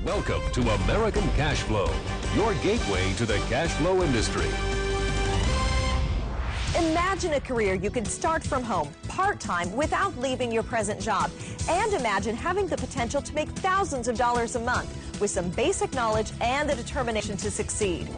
Welcome to American Cash Flow, your gateway to the cash flow industry. Imagine a career you can start from home, part-time, without leaving your present job. And imagine having the potential to make thousands of dollars a month with some basic knowledge and the determination to succeed.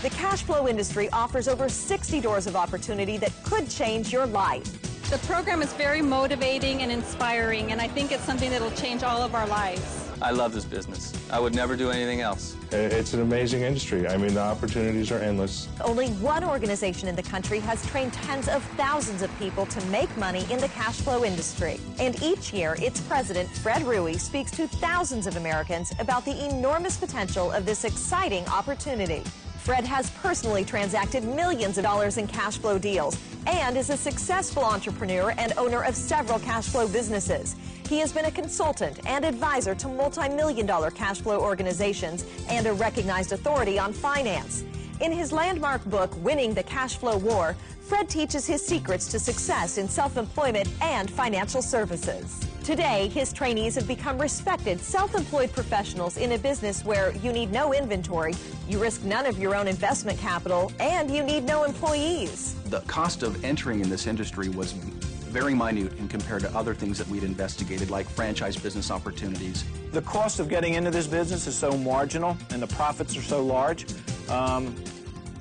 The cash flow industry offers over 60 doors of opportunity that could change your life. The program is very motivating and inspiring, and I think it's something that will change all of our lives. I love this business. I would never do anything else. It's an amazing industry. I mean, the opportunities are endless. Only one organization in the country has trained tens of thousands of people to make money in the cash flow industry. And each year, its president, Fred Rui, speaks to thousands of Americans about the enormous potential of this exciting opportunity. Fred has personally transacted millions of dollars in cash flow deals and is a successful entrepreneur and owner of several cash flow businesses. He has been a consultant and advisor to multi-million-dollar cash flow organizations and a recognized authority on finance. In his landmark book, Winning the Cash Flow War, Fred teaches his secrets to success in self-employment and financial services. Today, his trainees have become respected, self-employed professionals in a business where you need no inventory, you risk none of your own investment capital, and you need no employees. The cost of entering in this industry was very minute in compared to other things that we'd investigated, like franchise business opportunities. The cost of getting into this business is so marginal and the profits are so large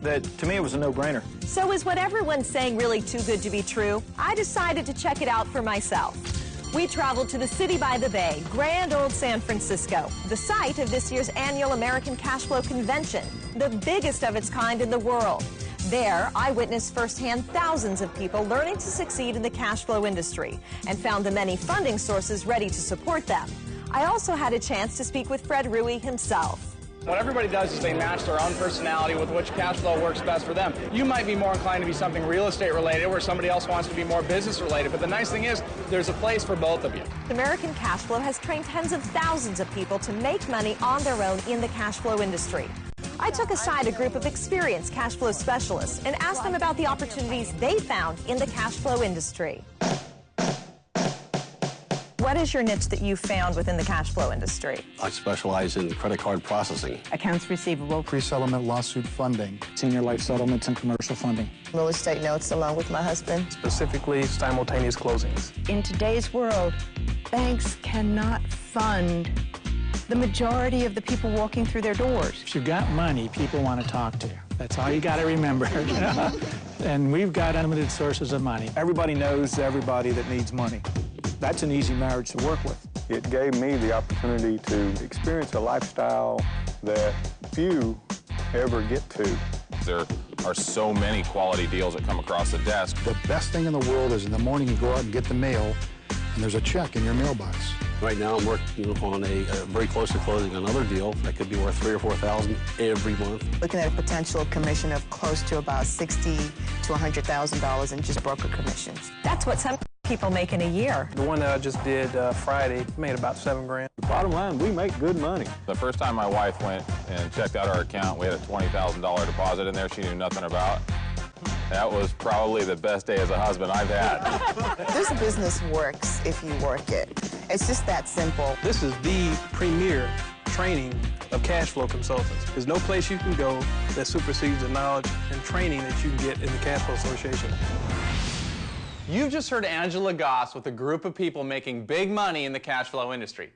that to me it was a no-brainer. So is what everyone's saying really too good to be true? I decided to check it out for myself. We traveled to the city by the bay, grand old San Francisco, the site of this year's annual American Cash Flow Convention, the biggest of its kind in the world. There, I witnessed firsthand thousands of people learning to succeed in the cash flow industry and found the many funding sources ready to support them. I also had a chance to speak with Fred Rui himself. What everybody does is they match their own personality with which cash flow works best for them. You might be more inclined to be something real estate related, where somebody else wants to be more business related, but the nice thing is there's a place for both of you. American Cash Flow has trained tens of thousands of people to make money on their own in the cash flow industry. I took aside a group of experienced cash flow specialists and asked them about the opportunities they found in the cash flow industry. What is your niche that you found within the cash flow industry? I specialize in credit card processing. Accounts receivable. Pre-settlement lawsuit funding. Senior life settlements and commercial funding. Real estate notes along with my husband. Specifically, simultaneous closings. In today's world, banks cannot fund the majority of the people walking through their doors. If you've got money, people want to talk to you. That's all you got to remember. And we've got unlimited sources of money. Everybody knows everybody that needs money. That's an easy marriage to work with. It gave me the opportunity to experience a lifestyle that few ever get to. There are so many quality deals that come across the desk. The best thing in the world is in the morning you go out and get the mail, and there's a check in your mailbox. Right now I'm working on a very close to closing another deal that could be worth $3,000 or $4,000 every month. Looking at a potential commission of close to about $60,000 to $100,000 in just broker commissions. That's what some people make in a year. The one that I just did Friday made about $7 grand. Bottom line, we make good money. The first time my wife went and checked out our account, we had a $20,000 deposit in there she knew nothing about. That was probably the best day as a husband I've had. This business works if you work it. It's just that simple. This is the premier training of cash flow consultants. There's no place you can go that supersedes the knowledge and training that you can get in the Cash Flow Association. You've just heard Angela Goss with a group of people making big money in the cash flow industry.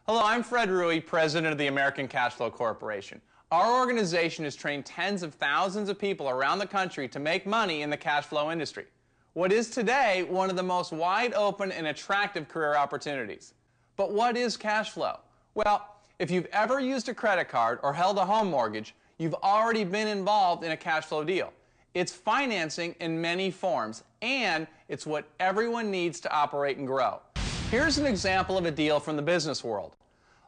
Hello, I'm Fred Rui, president of the American Cash Flow Corporation. Our organization has trained tens of thousands of people around the country to make money in the cash flow industry. What is today one of the most wide open and attractive career opportunities. But what is cash flow? Well, if you've ever used a credit card or held a home mortgage, you've already been involved in a cash flow deal. It's financing in many forms, and it's what everyone needs to operate and grow. Here's an example of a deal from the business world.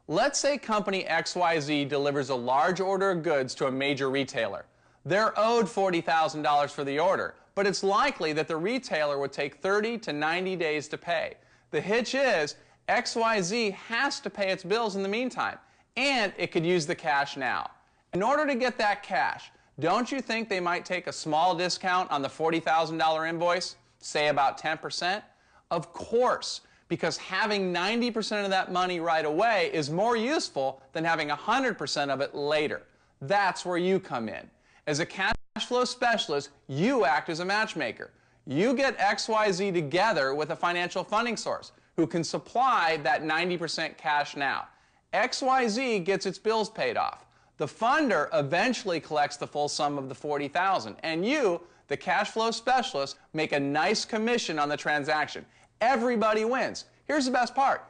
Let's say company XYZ delivers a large order of goods to a major retailer. They're owed $40,000 for the order, but it's likely that the retailer would take 30 to 90 days to pay. The hitch is XYZ has to pay its bills in the meantime, and it could use the cash now. In order to get that cash, don't you think they might take a small discount on the $40,000 invoice, say about 10%? Of course, because having 90% of that money right away is more useful than having 100% of it later. That's where you come in. As a cash flow specialist, you act as a matchmaker. You get XYZ together with a financial funding source who can supply that 90% cash now. XYZ gets its bills paid off. The funder eventually collects the full sum of the $40,000, and you, the cash flow specialist, make a nice commission on the transaction. Everybody wins. Here's the best part.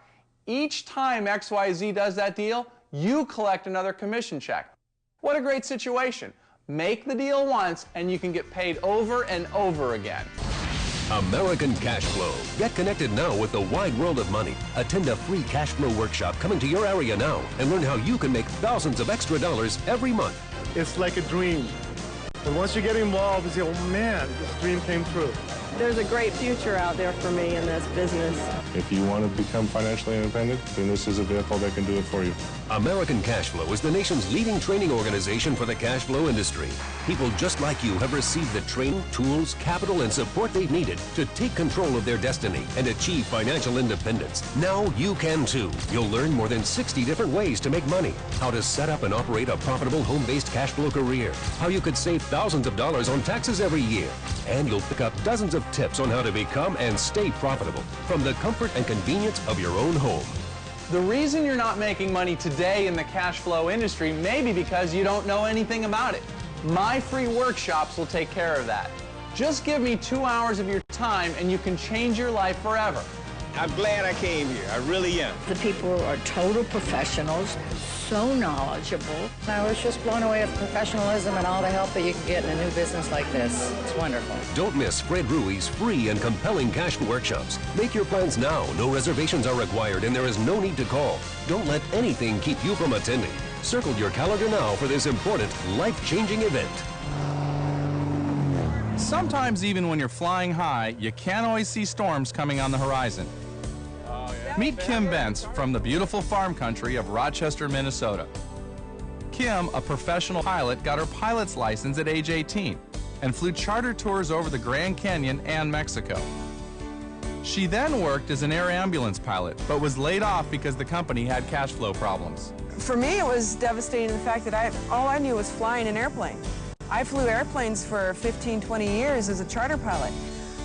Each time XYZ does that deal, you collect another commission check. What a great situation. Make the deal once, and you can get paid over and over again. American Cash Flow. Get connected now with the wide world of money. Attend a free cash flow workshop coming to your area now and learn how you can make thousands of extra dollars every month. It's like a dream. But once you get involved, you say, oh man, this dream came true. There's a great future out there for me in this business. If you want to become financially independent, then this is a vehicle that can do it for you. American Cash Flow is the nation's leading training organization for the cash flow industry. People just like you have received the training, tools, capital, and support they've needed to take control of their destiny and achieve financial independence. Now you can too. You'll learn more than 60 different ways to make money, how to set up and operate a profitable home-based cash flow career, how you could save thousands of dollars on taxes every year, and you'll pick up dozens of tips on how to become and stay profitable from the comfort and convenience of your own home. The reason you're not making money today in the cash flow industry may be because you don't know anything about it. My free workshops will take care of that. Just give me 2 hours of your time and you can change your life forever. I'm glad I came here. I really am. The people are total professionals, so knowledgeable. I was just blown away with professionalism and all the help that you can get in a new business like this. It's wonderful. Don't miss Fred Rui's free and compelling cash workshops. Make your plans now. No reservations are required and there is no need to call. Don't let anything keep you from attending. Circle your calendar now for this important, life-changing event. Sometimes even when you're flying high, you can't always see storms coming on the horizon. Meet Kim Bentz from the beautiful farm country of Rochester, Minnesota. Kim, a professional pilot, got her pilot's license at age 18 and flew charter tours over the Grand Canyon and Mexico. She then worked as an air ambulance pilot, but was laid off because the company had cash flow problems. For me, it was devastating the fact that all I knew was flying an airplane. I flew airplanes for 15, 20 years as a charter pilot.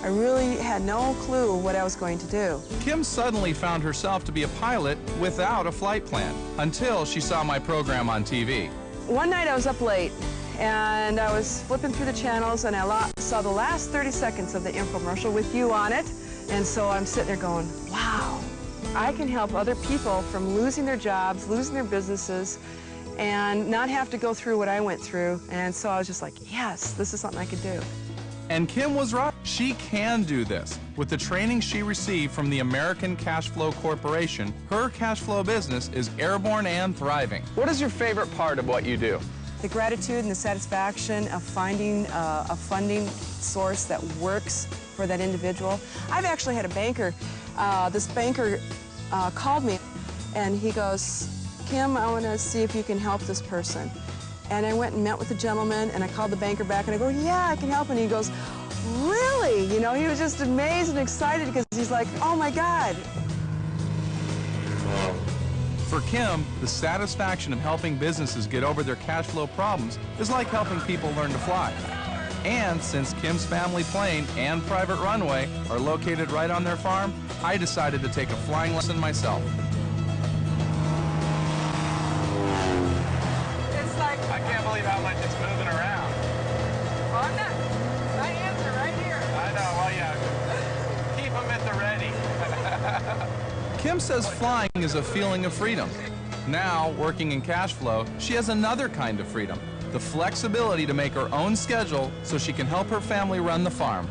I really had no clue what I was going to do. Kim suddenly found herself to be a pilot without a flight plan until she saw my program on TV. One night I was up late and I was flipping through the channels and I saw the last 30 seconds of the infomercial with you on it. And so I'm sitting there going, wow, I can help other people from losing their jobs, losing their businesses, and not have to go through what I went through. And so I was just like, yes, this is something I could do. And Kim was right. She can do this. With the training she received from the American Cash Flow Corporation, her cash flow business is airborne and thriving. What is your favorite part of what you do? The gratitude and the satisfaction of finding a funding source that works for that individual. I've actually had a banker, this banker called me and he goes, Kim, I want to see if you can help this person. And I went and met with the gentleman, and I called the banker back, and I go, yeah, I can help. And he goes, really? You know, he was just amazed and excited because he's like, oh, my God. For Kim, the satisfaction of helping businesses get over their cash flow problems is like helping people learn to fly. And since Kim's family plane and private runway are located right on their farm, I decided to take a flying lesson myself. I can't believe how much it's moving around. Well, I'm not. My hands are right here. I know, well, yeah. Keep them at the ready. Kim says flying is a feeling of freedom. Now, working in cash flow, she has another kind of freedom, the flexibility to make her own schedule so she can help her family run the farm.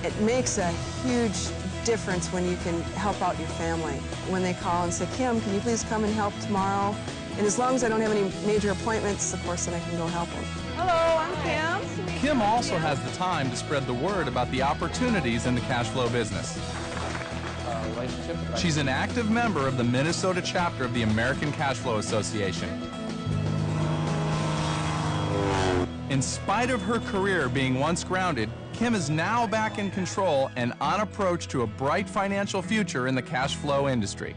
It makes a huge difference when you can help out your family. When they call and say, Kim, can you please come and help tomorrow? And as long as I don't have any major appointments, of course, then I can go help them. Hello, I'm Kim. Kim also has the time to spread the word about the opportunities in the cash flow business. She's an active member of the Minnesota chapter of the American Cash Flow Association. In spite of her career being once grounded, Kim is now back in control and on approach to a bright financial future in the cash flow industry.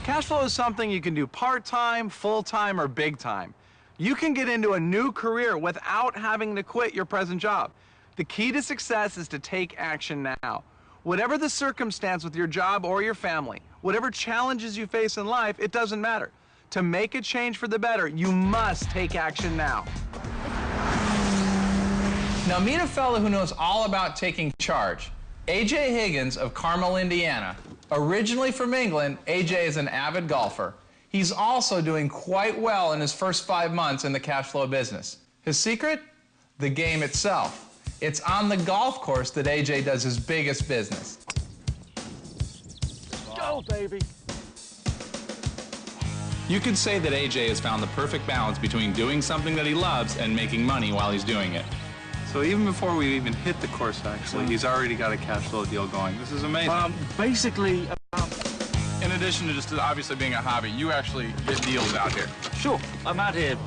Cash flow is something you can do part-time, full-time, or big-time. You can get into a new career without having to quit your present job. The key to success is to take action now. Whatever the circumstance with your job or your family, whatever challenges you face in life, it doesn't matter. To make a change for the better, you must take action now. Now meet a fellow who knows all about taking charge. A.J. Higgins of Carmel, Indiana. Originally from England, A.J. is an avid golfer. He's also doing quite well in his first 5 months in the cash flow business. His secret? The game itself. It's on the golf course that A.J. does his biggest business. Go, baby. You could say that A.J. has found the perfect balance between doing something that he loves and making money while he's doing it. So even before we even hit the course, actually, he's already got a cash flow deal going. This is amazing. Basically, in addition to just obviously being a hobby, you actually get deals out here. Sure. I'm out here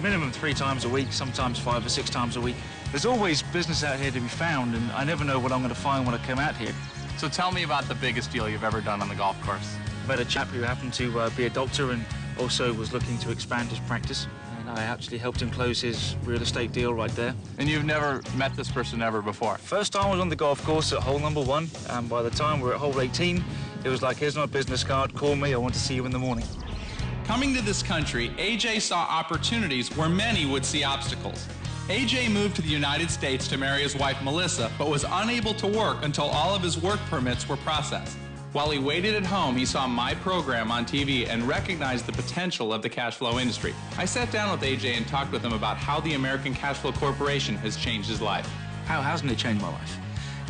minimum 3 times a week, sometimes 5 or 6 times a week. There's always business out here to be found, and I never know what I'm going to find when I come out here. So tell me about the biggest deal you've ever done on the golf course. I met a chap who happened to be a doctor and also was looking to expand his practice. And I actually helped him close his real estate deal right there. And you've never met this person ever before? First time I was on the golf course at hole number 1, and by the time we were at hole 18, it was like, here's my business card, call me, I want to see you in the morning. Coming to this country, AJ saw opportunities where many would see obstacles. AJ moved to the United States to marry his wife Melissa, but was unable to work until all of his work permits were processed. While he waited at home, he saw my program on TV and recognized the potential of the cash flow industry. I sat down with AJ and talked with him about how the American Cash Flow Corporation has changed his life. How hasn't it changed my life?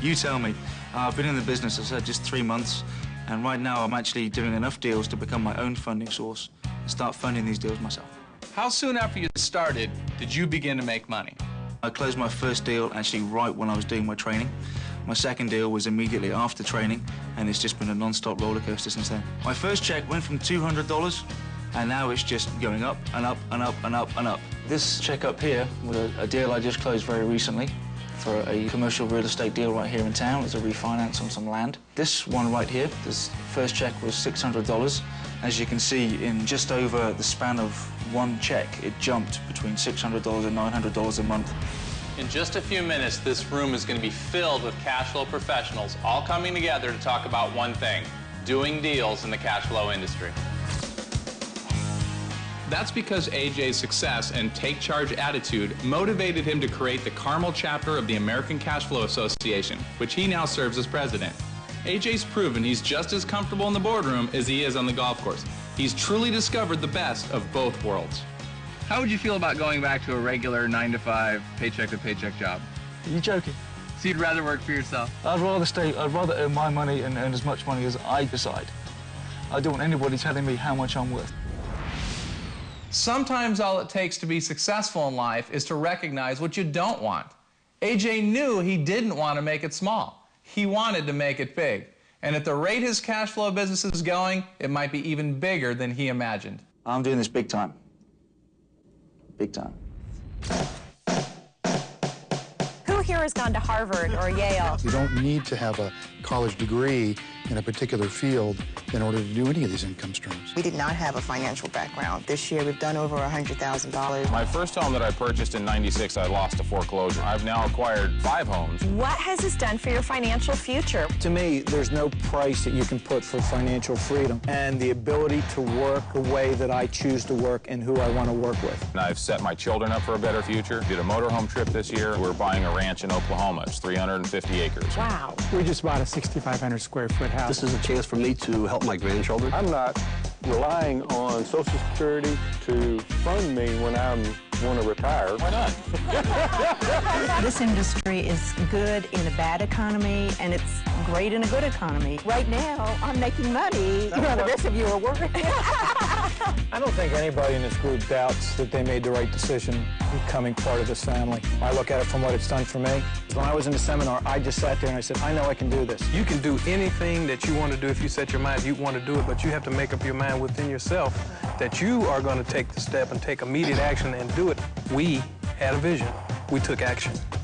You tell me. I've been in the business, as I said, just 3 months, and right now I'm actually doing enough deals to become my own funding source and start funding these deals myself. How soon after you started did you begin to make money? I closed my first deal actually right when I was doing my training. My second deal was immediately after training, and it's just been a non-stop roller coaster since then. My first check went from $200, and now it's just going up and up and up and up and up. This check up here was a deal I just closed very recently for a commercial real estate deal right here in town. It's a refinance on some land. This one right here, this first check was $600. As you can see, in just over the span of one check, it jumped between $600 and $900 a month. In just a few minutes, this room is going to be filled with cash flow professionals, all coming together to talk about one thing: doing deals in the cash flow industry. That's because AJ's success and take-charge attitude motivated him to create the Carmel chapter of the American Cash Flow Association, which he now serves as president. AJ's proven he's just as comfortable in the boardroom as he is on the golf course. He's truly discovered the best of both worlds. How would you feel about going back to a regular 9-to-5, paycheck-to-paycheck job? Are you joking? So you'd rather work for yourself? I'd rather earn my money and earn as much money as I decide. I don't want anybody telling me how much I'm worth. Sometimes all it takes to be successful in life is to recognize what you don't want. AJ knew he didn't want to make it small. He wanted to make it big. And at the rate his cash flow business is going, it might be even bigger than he imagined. I'm doing this big time. Big time. Who here has gone to Harvard or Yale? You don't need to have a college degree in a particular field in order to do any of these income streams. We did not have a financial background. This year, we've done over $100,000. My first home that I purchased in '96, I lost to foreclosure. I've now acquired 5 homes. What has this done for your financial future? To me, there's no price that you can put for financial freedom and the ability to work the way that I choose to work and who I want to work with. And I've set my children up for a better future. Did a motorhome trip this year. We're buying a ranch in Oklahoma. It's 350 acres. Wow. We just bought a 6,500 square foot house. This is a chance for me to help my grandchildren. I'm not relying on Social Security to fund me when I want to retire. Why not? This industry is good in a bad economy, and it's great in a good economy. Right now, I'm making money. The rest of you are working. I don't think anybody in this group doubts that they made the right decision becoming part of this family. I look at it from what it's done for me. When I was in the seminar, I just sat there and I said, I know I can do this. You can do anything that you want to do if you set your mind you want to do it, but you have to make up your mind within yourself that you are going to take the step and take immediate action and do it. We had a vision. we took action.